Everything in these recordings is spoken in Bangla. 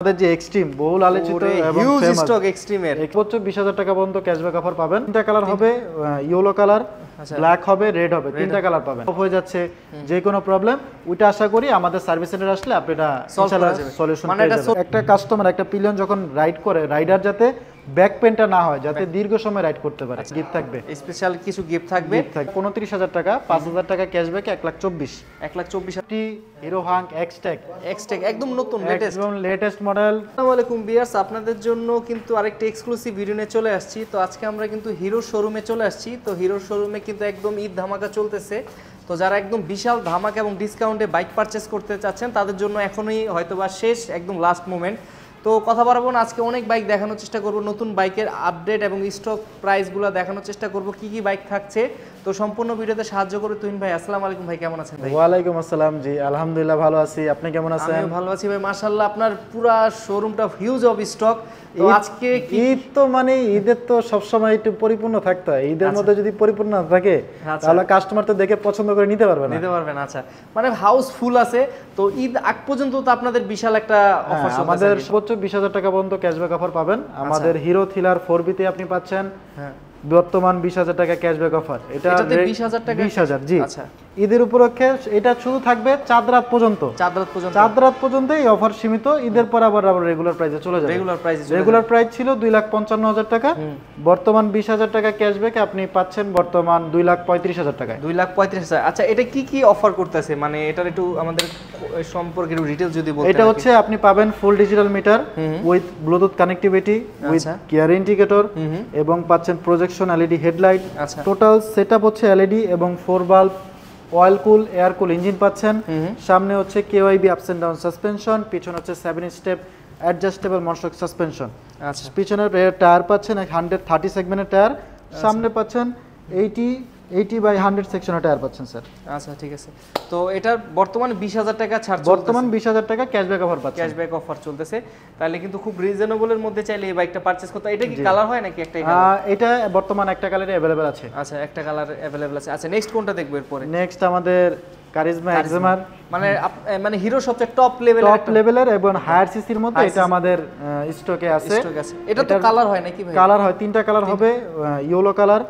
আমাদের যে এক্সট্রিম বহুল আলোচিত এবং হিউজ ফেমাস স্টক এক্সট্রিমের সর্বোচ্চ 20,000 টাকা পর্যন্ত ক্যাশব্যাক অফার পাবেন। তিনটা কালার হবে, ইয়েলো কালার, ব্ল্যাক হবে, রেড হবে, তিনটা কালার পাবেন। অফ হয়ে যাচ্ছে যে কোনো প্রবলেম, ওইটা আশা করি আমাদের সার্ভিস সেন্টার আসলে আপনি এটা ইনশাআল্লাহ সলিউশন পেয়ে যাবেন। একটা কাস্টমার একটা পিলিয়ন যখন রাইড করে, রাইডার যাতে ব্যাক পেনটা না হয়, যাতে দীর্ঘ সময় রাইড করতে পারে, গিফট থাকবে, স্পেশাল কিছু গিফট থাকবে। 29,000 টাকা, 5,000 টাকা ক্যাশব্যাকে 1,24,000। 1,24,000 হিরো হাং এক্সটেক একদম নতুন লেটেস্ট মডেল। আসসালামু আলাইকুম ভিউয়ার্স, আপনাদের জন্য কিন্তু আরেকটা এক্সক্লুসিভ ভিডিও নিয়ে চলে আসছি। তো আজকে আমরা কিন্তু হিরো শোরুমে চলে আসছি। তো হিরো শোরুমে কিন্তু একদম ঈদ ধামাকা চলতেছে। তো যারা একদম বিশাল ধামাকা এবং ডিসকাউন্টে বাইক পারচেস করতে চাচ্ছেন, তাদের জন্য এখনই হয়তোবা শেষ, একদম লাস্ট মোমেন্ট। তো কথা বাড়াবো না, আজকে অনেক বাইক দেখানোর চেষ্টা করব, নতুন বাইকের আপডেট এবং স্টক প্রাইসগুলো দেখানোর চেষ্টা করব, কি কি বাইক থাকছে। তো সম্পূর্ণ ভিডিওতে সাহায্য করবে তুহিন ভাই। আসসালামু আলাইকুম ভাই, কেমন আছেন ভাই? ওয়ালাইকুম আসসালাম। জি আলহামদুলিল্লাহ ভালো আছি, আপনি কেমন আছেন? আমি ভালো আছি ভাই, মাশাআল্লাহ। আপনার পুরো শোরুমটা হিউজ অফ স্টক। তো আজকে ঈদ তো মানে ঈদের তো সবসময় একটু পরিপূর্ণ থাকতে হয়। ঈদের মধ্যে যদি পরিপূর্ণ না থাকে তাহলে কাস্টমার তো দেখে পছন্দ করে নিতে পারবে না। আচ্ছা, মানে হাউস ফুল আছে। তো ঈদ আগ পর্যন্ত তো আপনাদের বিশাল একটা অফার চলছে। আমাদের সর্বোচ্চ 20,000 টাকা পর্যন্ত ক্যাশব্যাক অফার পাবেন। আমাদের হিরো থ্রিলার 4B তে আপনি পাচ্ছেন বর্তমান 20,000 টাকা ক্যাশব্যাক অফার। এটাতে 20,000 টাকা 20,000 জি। আচ্ছা, ঈদের উপলক্ষে এটা শুধু থাকবে চাঁদ রাত পর্যন্ত। চাঁদ রাত পর্যন্ত এই অফার সীমিত। ঈদের পর আবার রেগুলার প্রাইসে চলে যাবে। রেগুলার প্রাইস ছিল 2,55,000 টাকা, বর্তমান 20,000 টাকা ক্যাশব্যাকে আপনি পাচ্ছেন বর্তমান 2,35,000 টাকায়। 2,35,000। আচ্ছা, এটা কি কি অফার করতেছে, মানে এটার একটু আমাদের সম্পর্কে একটু ডিটেইলস যদি বলতেন। এটা হচ্ছে আপনি পাবেন full digital meter with Bluetooth connectivity with gear indicator এবং পাচ্ছেন projection LED headlight. Total setup হচ্ছে এলইডি এবং 4 বাল্ব, অয়েল কুল, এয়ার কুল ইঞ্জিন পাচ্ছেন। সামনে হচ্ছে কেওয়াইবি আপস এন্ড ডাউন সাসপেনশন, পিছনে হচ্ছে 7 স্টেপ অ্যাডজাস্টেবল মনোশক সাসপেনশন। আচ্ছা, পিছনের টায়ার পাচ্ছেন 130 সেগমেন্টের টায়ার, সামনে পাচ্ছেন 80/100 সেকশনের টায়ার পাচ্ছেন স্যার। আচ্ছা, ঠিক আছে। তো এটার বর্তমানে 20,000 টাকা ছাড়, বর্তমান 20,000 টাকা ক্যাশব্যাক অফার পাচ্ছেন। ক্যাশব্যাক অফার চলতেছে, তাহলে কিন্তু খুব রিজনেবলের মধ্যে চাইলে এই বাইকটা পারচেজ করতে। এটা কি কালার হয় নাকি একটাই কালার? এটা বর্তমান একটা কালারে अवेलेबल আছে। আচ্ছা, একটা কালার अवेलेबल আছে। আচ্ছা, নেক্সট কোনটা দেখব এরপর? নেক্সট আমাদের কারিজমা এক্সেমার, মানে হিরো সবচেয়ে টপ লেভেলের এবং হায়ার সিসির মধ্যে এটা আমাদের স্টকে আছে। এটা তো কালার হয় নাকি ভাই? কালার হয়, তিনটা কালার হবে, ইয়েলো কালার,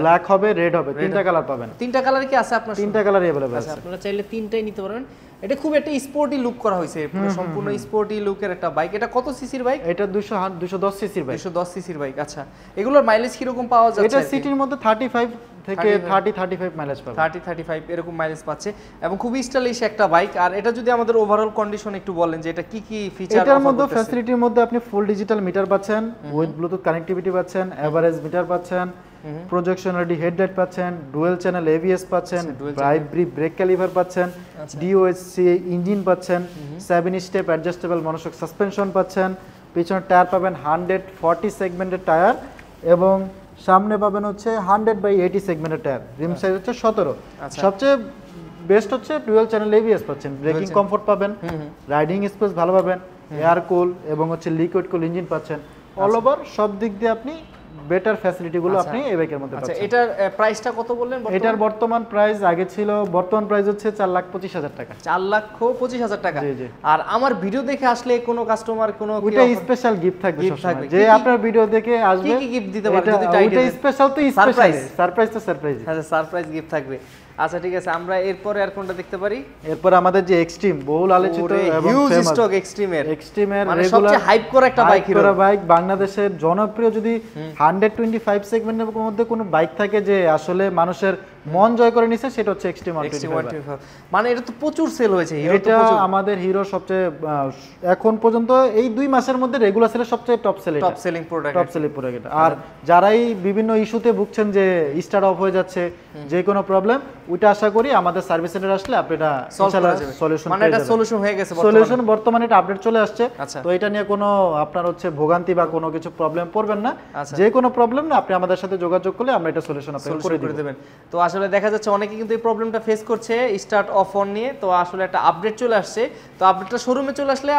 ব্ল্যাক হবে, রেড হবে, তিনটা কালার পাবেন। তিনটা কালার কি আছে আপনার? তিনটা কালারই अवेलेबल আছে। আপনারা চাইলে তিনটাই নিতে পারবেন। এটা খুব একটা স্পোর্টি লুক করা হয়েছে, পুরো সম্পূর্ণ স্পোর্টি লুকের একটা বাইক। এটা কত সিসির বাইক? এটা 210 সিসির বাইক। 210 সিসির বাইক। আচ্ছা, এগুলোর মাইলেজ কি রকম পাওয়া যাচ্ছে? এটা সিটির মধ্যে 35 থেকে 35 মাইলেজ পাবে। 35 এরকম মাইলেজ পাচ্ছে এবং খুব স্টাইলিশ একটা বাইক। আর এটা যদি আমাদের ওভারঅল কন্ডিশন একটু বলেন যে এটা কি কি ফিচার? এটার মধ্যে ফ্যাসিলিটির মধ্যে আপনি ফুল ডিজিটাল মিটার পাচ্ছেন উইথ ব্লুটুথ কানেক্টিভিটি পাচ্ছেন, এভারেজ মিটার পাচ্ছেন, প্রজেকশন এলইডি হেডলাইট পাচ্ছেন, ডুয়াল চ্যানেল এবিএস পাচ্ছেন, ব্রেক ক্যালিভার পাচ্ছেন, ডিওএসসি ইঞ্জিন পাচ্ছেন, 7 স্টেপ অ্যাডজাস্টেবল মনোশক সাসপেনশন পাচ্ছেন, পিছনের টায়ার পাবেন 140 সেগমেন্টের টায়ার এবং সামনে পাবেন হচ্ছে 100/80 সেগমেন্টের টায়ার। রিম সাইজ হচ্ছে 17। সবচেয়ে বেস্ট হচ্ছে ডুয়াল চ্যানেল এবিএস পাচ্ছেন, ব্রেকিং কমফোর্ট পাবেন, রাইডিং স্পেস ভালো পাবেন, এয়ার কুল এবং হচ্ছে লিকুইড কুল ইঞ্জিন পাচ্ছেন। অল ওভার সব দিক দিয়ে আপনি বেটার ফ্যাসিলিটি গুলো আপনি এই বাইকের মধ্যে পাচ্ছেন। আচ্ছা, এটার প্রাইসটা কত বললেন? এটার বর্তমান প্রাইস আগে ছিল, বর্তমান প্রাইস হচ্ছে 4,25,000 টাকা। 4,25,000 টাকা। আর আমার ভিডিও দেখে আসলে কোনো কাস্টমার কোনো ওটা স্পেশাল গিফট থাকবে সবসময়, যে আপনার ভিডিও দেখে আসবে কি গিফট দিতে পারবে যদি ওটা স্পেশাল তো স্পেশাল, সারপ্রাইজ তো সারপ্রাইজ। আচ্ছা, সারপ্রাইজ গিফট থাকবে। আচ্ছা, ঠিক আছে। আমরা এরপরে আর কোনটা দেখতে পারি? এরপর আমাদের যে এক্সট্রিম বহুল আলোচিত এবং হিউজ ফেমাস স্টক এক্সট্রিমের মানে সবচেয়ে হাইপ করা একটা বাইক, হিরো বাইক। বাংলাদেশের জনপ্রিয় যদি 125 সেগমেন্টের মধ্যে কোনো বাইক থাকে যে আসলে মানুষের মন জয় করে নিছে, সেটা হচ্ছে এক্সট্রিম 125। মানে এটা তো প্রচুর সেল হয়েছে। এটা আমাদের হিরো সবচেয়ে এখন পর্যন্ত এই 2 মাসের মধ্যে রেগুলার সেলের সবচেয়ে টপ সেলিং প্রোডাক্ট। আর যারাই বিভিন্ন ইস্যুতে ভুগছেন যে স্টার্ট অফ হয়ে যাচ্ছে, যে কোনো প্রবলেম, ওইটা আশা করি আমাদের সার্ভিস সেন্টার আসলে আপনি এটা ইনশাআল্লাহ সলিউশন, মানে এটা সলিউশন হয়ে গেছে সলিউশন বর্তমানে এটা আপডেট চলে আসছে। তো এটা নিয়ে কোনো আপনার হচ্ছে ভোগান্তি বা কোনো কিছু প্রবলেম পড়বেন না। যে কোনো প্রবলেম না, আপনি আমাদের সাথে যোগাযোগ করলে আমরা এটা সলিউশন আপনাকে করে দেব। তো আসলে দেখা যাচ্ছে অনেকে কিন্তু এই প্রবলেমটা ফেস করছে স্টার্ট অফ অন নিয়ে। তো আসলে একটা আপডেট চলে আসছে, তো আপডেটটা শোরুমে চলে আসলে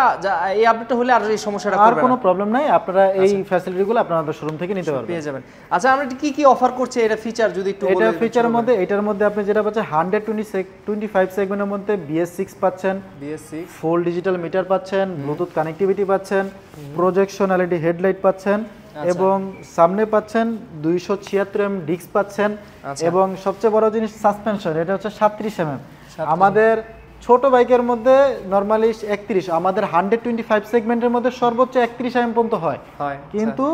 এই আপডেটটা হলে আর এই সমস্যাটা আর করবে না। কোনো প্রবলেম নাই, আপনারা এই ফ্যাসিলিটিগুলো আপনাদের শোরুম থেকে নিতে পারবেন, পেয়ে যাবেন। আচ্ছা, আমরা কি কি অফার করছে এটা ফিচার যদি একটু এটা ফিচারের মধ্যে, এটার মধ্যে আপনি যেটা পাচ্ছেন 125 সেগমেন্টের মধ্যে BS6 পাচ্ছেন, BS6 ফুল ডিজিটাল মিটার পাচ্ছেন, ব্লুটুথ কানেক্টিভিটি পাচ্ছেন, প্রজেকশন LED হেডলাইট পাচ্ছেন, এবং সামনে পাচ্ছেন 276 mm ডিস্ক পাচ্ছেন, এবং সবচেয়ে বড় জিনিস সাসপেনশন, এটা হচ্ছে 37 mm। আমাদের ছোট বাইকের মধ্যে নরমালি 31, আমাদের 125 সেগমেন্টের মধ্যে সর্বোচ্চ 31 mm পর্যন্ত হয়, কিন্তু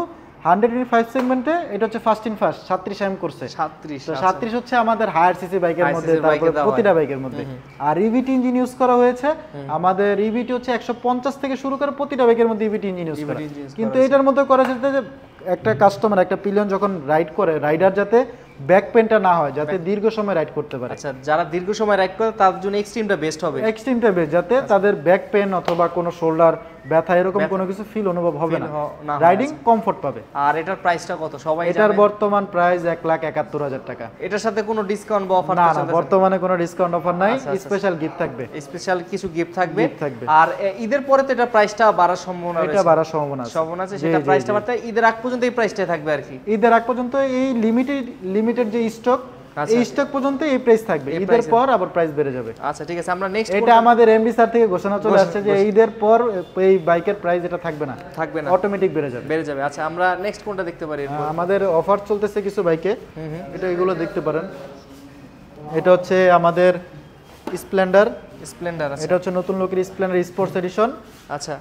125 সেগমেন্টে এটা হচ্ছে ফার্স্ট ইন ফার্স্ট 37 mm করছে। 37 হচ্ছে আমাদের হায়ার সিসি বাইকের মধ্যে, তারপরে প্রতিটা বাইকের মধ্যে। আর ইভিটি ইঞ্জিন ইউজ করা হয়েছে, আমাদের ইভিটি হচ্ছে 150 থেকে শুরু করে প্রতিটা বাইকের মধ্যে ইভিটি ইঞ্জিন ইউজ করা, কিন্তু এটার মধ্যে করা যেতে যে একটা কাস্টমার একটা পিলিয়ন যখন রাইড করে, রাইডার যাতে ব্যাক পেনটা না হয়, যাতে দীর্ঘ সময় রাইড করতে পারে। আচ্ছা, যারা দীর্ঘ সময় রাইড করে তার জন্য এক্সট্রিমটা বেস্ট হবে, এক্সট্রিমটা বেস্ট, যাতে তাদের ব্যাক পেন অথবা কোনো শোল্ডার ব্যথা এরকম কোনো কিছু ফিল অনুভব হবে না, রাইডিং কমফোর্ট পাবে। আর এটার প্রাইসটা কত সবাই জানে? এটার বর্তমান প্রাইস 1,71,000 টাকা। এটার সাথে কোনো ডিসকাউন্ট বা অফার না, বর্তমানে কোনো ডিসকাউন্ট অফার নাই, স্পেশাল গিফট থাকবে, স্পেশাল কিছু গিফট থাকবে। আর ঈদের পরে তো এটা প্রাইসটা বাড়ার সম্ভাবনা আছে, এটা বাড়ার সম্ভাবনা আছে, সেটা প্রাইসটা বাড়তে ঈদের আগ পর্যন্ত এই প্রাইসটাই থাকবে আর কি। ঈদের আগ পর্যন্ত এই লিমিটেড যে স্টক, এই স্টক পর্যন্ত এই প্রাইস থাকবে, ঈদের পর আবার প্রাইস বেড়ে যাবে। আচ্ছা, ঠিক আছে, আমরা নেক্সট, এটা আমাদের এমডি স্যার থেকে ঘোষণা চলে আসছে যে ঈদের পর এই বাইকের প্রাইস এটা থাকবে না, অটোমেটিক বেড়ে যাবে। আচ্ছা, আমরা নেক্সট কোনটা দেখতে পারি? আমাদের অফার চলতেছে কিছু বাইকে, এটা এগুলো দেখতে পারেন। এটা হচ্ছে আমাদের স্প্লেন্ডার, এটা হচ্ছে নতুন লোকের স্প্লেন্ডার স্পোর্টস এডিশন। আচ্ছা,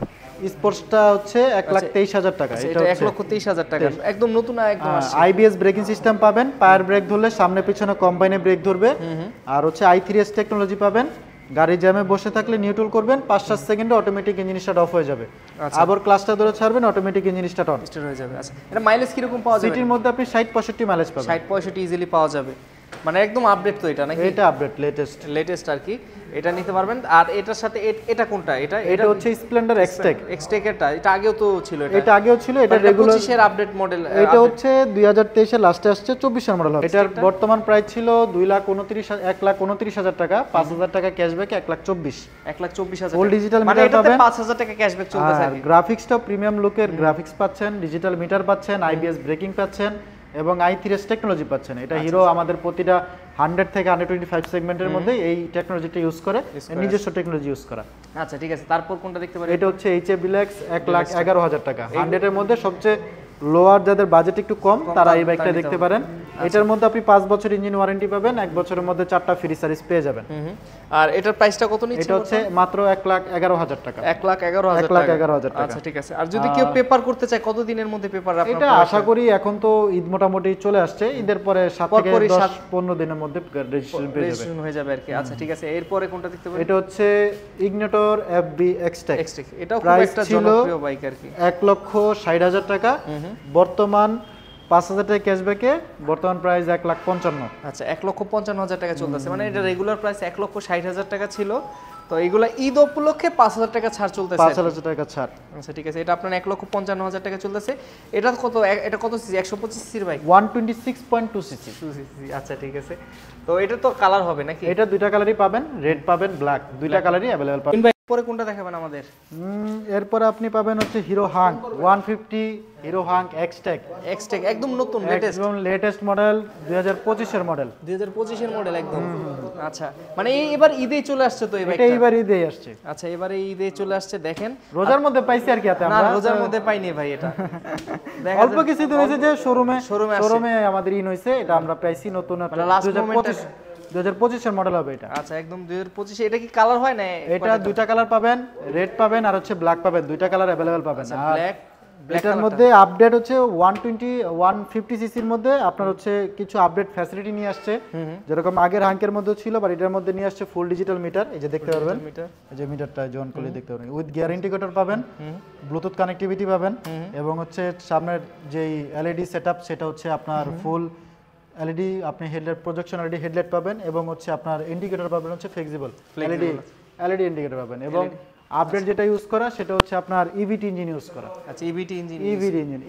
স্পোর্টসটা হচ্ছে 1,23,000 টাকা, এটা 1,23,000 টাকা, একদম নতুন, একদম আইবিএস ব্রেকিং সিস্টেম পাবেন, পায়ার ব্রেক ধরলে সামনে পিছনে কম্বাইনে ব্রেক ধরবে, আর হচ্ছে i3S টেকনোলজি পাবেন, গাড়ি জ্যামে বসে থাকলে নিউট্রাল করবেন, 5-7 সেকেন্ডে অটোমেটিক ইঞ্জিন স্টার্ট অফ হয়ে যাবে, আবার ক্লাচটা ধরে ছাড়বেন, অটোমেটিক ইঞ্জিন স্টার্ট অন হয়ে যাবে। আচ্ছা, এটা মাইলেজ কি রকম পাওয়া যাবে? সিটির মধ্যে আপনি 60-65 মাইলেজ পাবেন, 60-65 ইজিলি পাওয়া যাবে, মানে একদম আপডেট তো এটা নাকি? এটা আপডেট লেটেস্ট আর কি, এটা নিতে পারবেন। আর এটার সাথে এটা কোনটা? এটা হচ্ছে স্প্লেন্ডার এক্সটেক এটা আগেও তো ছিল, এটা আগেও ছিল, এটা রেগুলার 25 এর আপডেট মডেল, এটা হচ্ছে 2023 এর লাস্টে আসছে, 24 এর মডেল হবে। এটার বর্তমান প্রাইস ছিল 1,29,000 টাকা, 5,000 টাকা ক্যাশব্যাক, 1,24,000 ফুল ডিজিটাল মানে মিটার এটাতে পাবেন, 5,000 টাকা ক্যাশব্যাক চলতেছে। আর গ্রাফিক্সটা প্রিমিয়াম লুকের গ্রাফিক্স পাচ্ছেন, ডিজিটাল মিটার পাচ্ছেন, আইবিএস ব্রেকিং পাচ্ছেন, এবং i3S টেকনোলজি পাচ্ছেন। এটা হিরো আমাদের প্রতিটা 100 থেকে 125 সেগমেন্টের মধ্যে এই টেকনোলজিটা ইউজ করে, নিজস্ব টেকনোলজি ইউজ করা। আচ্ছা, ঠিক আছে, তারপর কোনটা দেখতে পারি? এটা হচ্ছে HF Relax, 1,11,000 টাকা, 100 এর মধ্যে সবচেয়ে লোয়ার, যাদের বাজেট একটু কম তারা এই বাইকটা দেখতে পারেন। এটার মধ্যে আপনি 5 বছর ইঞ্জিন ওয়ারেন্টি পাবেন, 1 বছরের মধ্যে 4টা ফ্রি সার্ভিস পেয়ে যাবেন। আর এটার প্রাইসটা কত নিচ্ছে? এটা হচ্ছে মাত্র 1,11,000 টাকা, 1,11,000 টাকা। আচ্ছা, ঠিক আছে। আর যদি কেউ পেপার করতে চায় কত দিনের মধ্যে পেপার আপনারা? এটা আশা করি এখন তো ঈদ মোটামুটি চলে আসছে, ঈদের পরে 7 থেকে 10-15 দিনের মধ্যে রেজিস্ট্রেশন হয়ে যাবে আর কি। আচ্ছা, ঠিক আছে, এরপরে কোনটা দেখতে পারি? এটা হচ্ছে ইগনিটর FB X-Tech, এটাও খুব একটা জনপ্রিয় বাইক আর কি, 1,60,000 টাকা, বর্তমান 5,000 টাকা ক্যাশব্যাকে বর্তমান প্রাইস 1,55,000। আচ্ছা, 1,55,000 টাকা চলতেছে, মানে এটা রেগুলার প্রাইস 1,60,000 টাকা ছিল, তো এগুলা ঈদ উপলক্ষে 5,000 টাকা ছাড় চলতেছে, 5,000 টাকা ছাড়। আচ্ছা, ঠিক আছে, এটা আপনার 1,55,000 টাকা চলতেছে। এটা কত সিসি? 125 সিসির বাইক, 126.2 সিসি। আচ্ছা, ঠিক আছে, তো এটা তো কালার হবে নাকি? এটা দুইটা কালারই পাবেন, রেড পাবেন, ব্ল্যাক, দুইটা কালারই अवेलेबल পাবেন। পরে কোনটা দেখাবেন আমাদের? এরপর আপনি পাবেন হচ্ছে hero Hang 150, hero Hang X-Tech, একদম নতুন লেটেস্ট মডেল, 2025 এর মডেল, 2025 এর মডেল একদম। আচ্ছা, মানে এবার ঈদে চলে আসছে তো এই বাইকটা? এটা এবার ঈদে আসছে। আচ্ছা, এবারে ঈদে চলে আসছে, দেখেন রোজার মধ্যে পাইছি আর কি, হাতে আমরা না রোজার মধ্যে পাইনি ভাই, এটা অল্প কিছু দিন হয়েছে যে শোরুমে আমাদের ইন হইছে, এটা আমরা পাইছি নতুন 2025 এর মডেল হবে এটা। আচ্ছা, একদম 2025। এটা কি কালার হয় না? এটা দুইটা কালার পাবেন, রেড পাবেন আর হচ্ছে ব্ল্যাক পাবেন, দুইটা কালার अवेलेबल পাবেন। আর এটার মধ্যে আপডেট হচ্ছে 150 সিসির মধ্যে আপনার হচ্ছে কিছু আপডেট ফ্যাসিলিটি নিয়ে আসছে, যেরকম আগের হাঙ্কের মধ্যে ছিল, বাট এটার মধ্যে নিয়ে আসছে ফুল ডিজিটাল মিটার, এই যে দেখতে পারবেন, এই যে মিটারটা জয়েন করলে দেখতে পারবেন, উইথ গিয়ার ইন্ডিকেটর পাবেন, ব্লুটুথ কানেক্টিভিটি পাবেন, এবং হচ্ছে সামনের যেই LED সেটআপ সেটা হচ্ছে আপনার ফুল LED, আপনি হেডলাইট প্রজেকশন LED হেডলাইট পাবেন, এবং হচ্ছে আপনার ইন্ডিকেটর পাবেন হচ্ছে ফ্লেক্সিবল LED ইন্ডিকেটর পাবেন, এবং আপডেট যেটা ইউজ করা সেটা হচ্ছে আপনার ইভিটি ইঞ্জিন ইউজ করা। আচ্ছা, EVT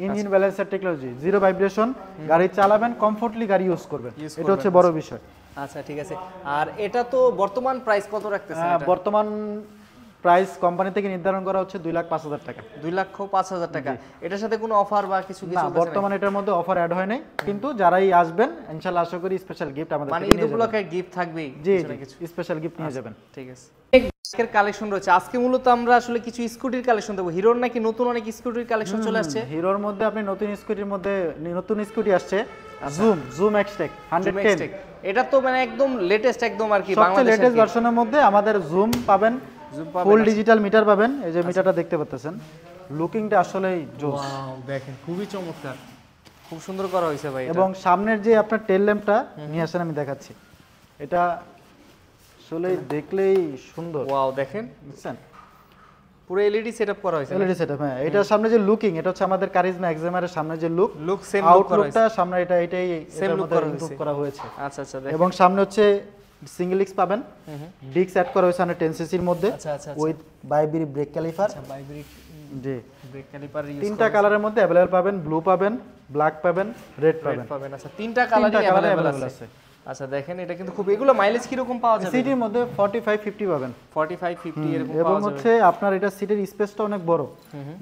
engine balancer technology, zero vibration, গাড়ি চালাবেন কমফোর্টলি, গাড়ি ইউজ করবেন, এটা হচ্ছে বড় বিষয়। আচ্ছা ঠিক আছে। আর এটা তো বর্তমান প্রাইস কত রাখতেছেন এটা? বর্তমান প্রাইস কোম্পানি থেকে নির্ধারণ করা হচ্ছে 2,05,000 টাকা। 2,05,000 টাকা। এটার সাথে কোনো অফার বা কিছু না, কিছু বর্তমানে এটার মধ্যে অফার অ্যাড হয় নাই, কিন্তু যারাই আসবেন ইনশাআল্লাহ আশা করি স্পেশাল গিফট আমাদের মানে থেকে ঈদ নিয়ে যাবেন। উপলক্ষে গিফট থাকবেই জি কিছু না কিছু। স্পেশাল গিফট নিয়ে যাবেন। ঠিক আছে। আজকের কালেকশন রয়েছে। আজকে মূলত আমরা আসলে কিছু স্কুটির কালেকশন দেবো। হিরোর নাকি নতুন অনেক স্কুটির কালেকশন চলে আসছে। হিরোর মধ্যে আপনি নতুন স্কুটি আসছে জুম এক্সটেক 110। এটা তো মানে একদম লেটেস্ট একদম আর কি সবচেয়ে বাংলাদেশের লেটেস্ট ভার্সনের মধ্যে আমাদের জুম পাবেন, ফুল ডিজিটাল মিটার পাবেন। এই যে মিটারটা দেখতে পাচ্ছেন, লুকিংটা আসলেই জোস। ওয়াও দেখেন খুবই চমৎকার, খুব সুন্দর করা হয়েছে ভাই। এবং সামনের যে আপনার টেল ল্যাম্পটা নিয়ে আসেন, আমি দেখাচ্ছি। এটা আসলে দেখলেই সুন্দর। ওয়াও দেখেন বুঝছেন, পুরো এলইডি সেটআপ করা হয়েছে। LED setup. হ্যাঁ, এটার সামনে যে লুকিং, এটা হচ্ছে আমাদের কারিজমা এক্সেমারের সামনে যে লুক সেম আউটলুকটা সামনে এটাই সেম লুক ইনক্লুড করা হয়েছে। আচ্ছা আচ্ছা দেখেন। এবং সামনে হচ্ছে সিঙ্গেল ডিস্ক পাবেন, ডিস্ক অ্যাড করা হয়েছে 10 সিসির মধ্যে আচ্ছা আচ্ছা উইথ বাইবিরি ব্রেক ক্যালিপার। আচ্ছা বাইব্রিক জি, ব্রেক ক্যালিপার ইউজ তিনটা কালারের মধ্যে अवेलेबल পাবেন, ব্লু পাবেন, ব্ল্যাক পাবেন, রেড পাবেন। পাবেন। আচ্ছা তিনটা কালারই अवेलेबल আছে। আচ্ছা দেখেন এটা কিন্তু খুব, এগুলো মাইলেজ কি রকম পাওয়া যাবে? সিটির মধ্যে 45-50 পাবেন, 45-50 এরকম এবং পাওয়া যাবে। হচ্ছে আপনার এটা সিটের স্পেসটা অনেক বড়।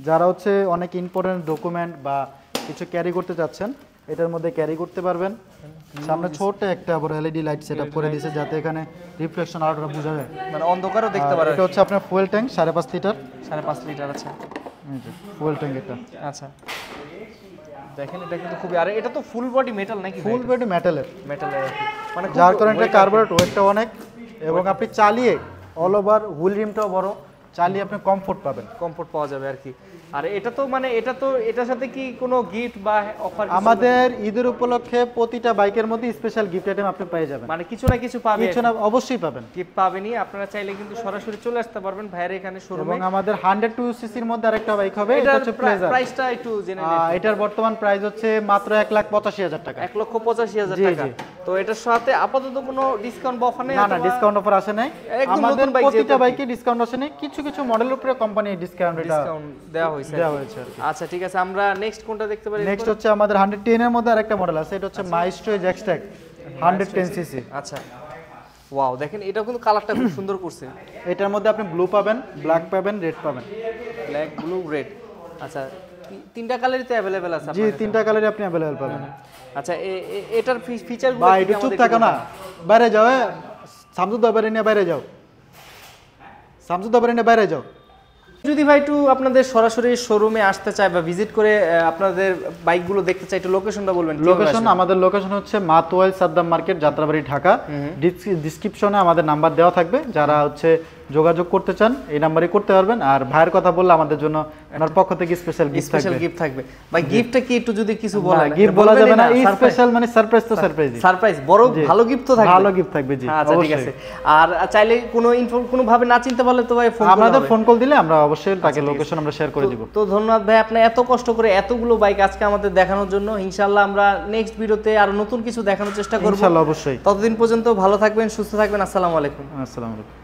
যারা হচ্ছে অনেক ইম্পর্টেন্ট ডকুমেন্ট বা কিছু ক্যারি করতে চাচ্ছেন, এটার মধ্যে ক্যারি করতে পারবেন। সামনে ছোট একটা বড় এলইডি লাইট সেটআপ করে দিয়েছে, যাতে এখানে রিফ্লেকশন আলোটা বোঝা যায়, মানে অন্ধকারও দেখতে পারবে। এটা হচ্ছে আপনার ফুয়েল ট্যাঙ্ক 5.5 লিটার। 5.5 লিটার। আচ্ছা এই যে ফুয়েল ট্যাঙ্ক এটা। আচ্ছা দেখেন এটা কিন্তু খুবই, আর এটা তো ফুল বডি মেটাল নাকি? ফুল বডি মেটালের, মেটালের মানে যার কারণে এটা কার্বোরেট ওয়েটটা অনেক, এবং আপনি চালিয়ে অল ওভার হুইল রিমটাও বড়, চালিয়ে আপনি কমফোর্ট পাবেন, কমফোর্ট পাওয়া যাবে আর কি। আর এটা তো মানে এটার সাথে কি কোনো গিফট বা অফার? আমাদের ঈদের উপলক্ষে প্রতিটা বাইকের মধ্যে স্পেশাল গিফট আইটেম আপনি পেয়ে যাবেন। মানে কিছু না কিছু পাবে, কিছু না অবশ্যই পাবেন, গিফট পাবেনই। আপনারা চাইলে কিন্তু সরাসরি চলে আসতে পারবেন ভাইয়ের এখানে শোরুমে। এবং আমাদের 102 সিসির মধ্যে আরেকটা বাইক হবে, এটা হচ্ছে প্লেজার। প্রাইসটা একটু জেনে নিন। এটার বর্তমান প্রাইস হচ্ছে মাত্র 1,85,000 টাকা। 1,85,000 টাকা। তো এটার সাথে আপাতত কোনো ডিসকাউন্ট বা অফার নেই? না, ডিসকাউন্ট অফার আসে নাই। আমাদের প্রতিটা বাইকে ডিসকাউন্ট আসে নাই, কিছু কিছু মডেলের উপরে কোম্পানি ডিসকাউন্ট দেওয়া হয়েছে। আচ্ছা ঠিক আছে, আমরা নেক্সট কোনটা দেখতে পারি? নেক্সট হচ্ছে আমাদের 110 এর মধ্যে আরেকটা মডেল আছে, এটা হচ্ছে মাইস্ট্রো এক্সট্যাক 110 সিসি। আচ্ছা ওয়াও দেখেন এটা কিন্তু কালারটা খুব সুন্দর করছে। এটার মধ্যে আপনি ব্লু পাবেন, ব্ল্যাক পাবেন, রেড পাবেন। Black, blue, red. আচ্ছা তিনটা কালারই তো अवेलेबल আছে? জি, তিনটা কালারই আপনি अवेलेबल পাবেন। আচ্ছা এটার ফিচারগুলো ভাই একটু চুপ থাকো না, বাইরে যাও। শামসুদ্দা বাইরে নিয়ে বাইরে যাও, শামসুদ্দা বাইরে নিয়ে বাইরে যাও। যদি ভাই একটু আপনাদের সরাসরি শোরুমে আসতে চায় বা ভিজিট করে আপনাদের বাইকগুলো দেখতে চায়, একটু লোকেশনটা বলবেন। লোকেশন, আমাদের লোকেশন হচ্ছে মাতোয়াইল সাদ্দাম মার্কেট, যাত্রাবাড়ি, ঢাকা। ডেসক্রিপশনে আমাদের নাম্বার দেওয়া থাকবে, যারা হচ্ছে যোগাযোগ করতে চান এই নাম্বারে করতে পারবেন। আর ভাইয়ের কথা বললে আমাদের জন্য ওনার পক্ষ থেকে স্পেশাল গিফট থাকবে। ভাই গিফটটা কি একটু যদি কিছু বলেন? গিফট বলা যাবে না, এই স্পেশাল মানে সারপ্রাইজ তো সারপ্রাইজ বড় ভালো গিফট তো থাকবে। ভালো গিফট থাকবে, জি। আচ্ছা ঠিক আছে। আর চাইলে কোনো ইনফো কোনো ভাবে না চিনতে পারলে তো ভাই ফোন আমাদের ফোন কল দিলে আমরা অবশ্যই তাকে লোকেশন আমরা শেয়ার করে দিব। তো ধন্যবাদ ভাই, আপনি এত কষ্ট করে এতগুলো বাইক আজকে আমাদের দেখানোর জন্য। ইনশাআল্লাহ আমরা নেক্সট ভিডিওতে আরো নতুন কিছু দেখানোর চেষ্টা করব ইনশাআল্লাহ, অবশ্যই। ততদিন পর্যন্ত ভালো থাকবেন, সুস্থ থাকবেন। আসসালামু আলাইকুম। আসসালামু আলাইকুম।